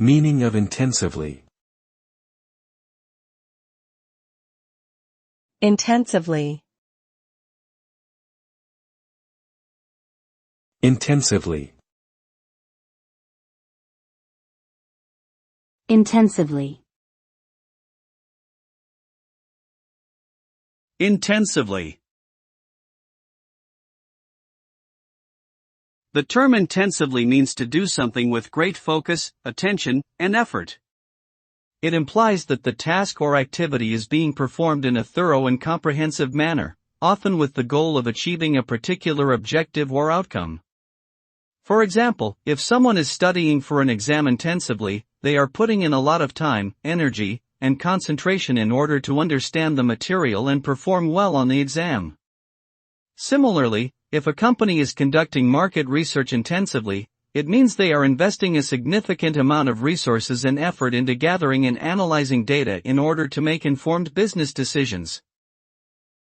Meaning of intensively. Intensively. Intensively. Intensively. Intensively. The term intensively means to do something with great focus, attention, and effort. It implies that the task or activity is being performed in a thorough and comprehensive manner, often with the goal of achieving a particular objective or outcome. For example, if someone is studying for an exam intensively, they are putting in a lot of time, energy, and concentration in order to understand the material and perform well on the exam. Similarly, if a company is conducting market research intensively, it means they are investing a significant amount of resources and effort into gathering and analyzing data in order to make informed business decisions.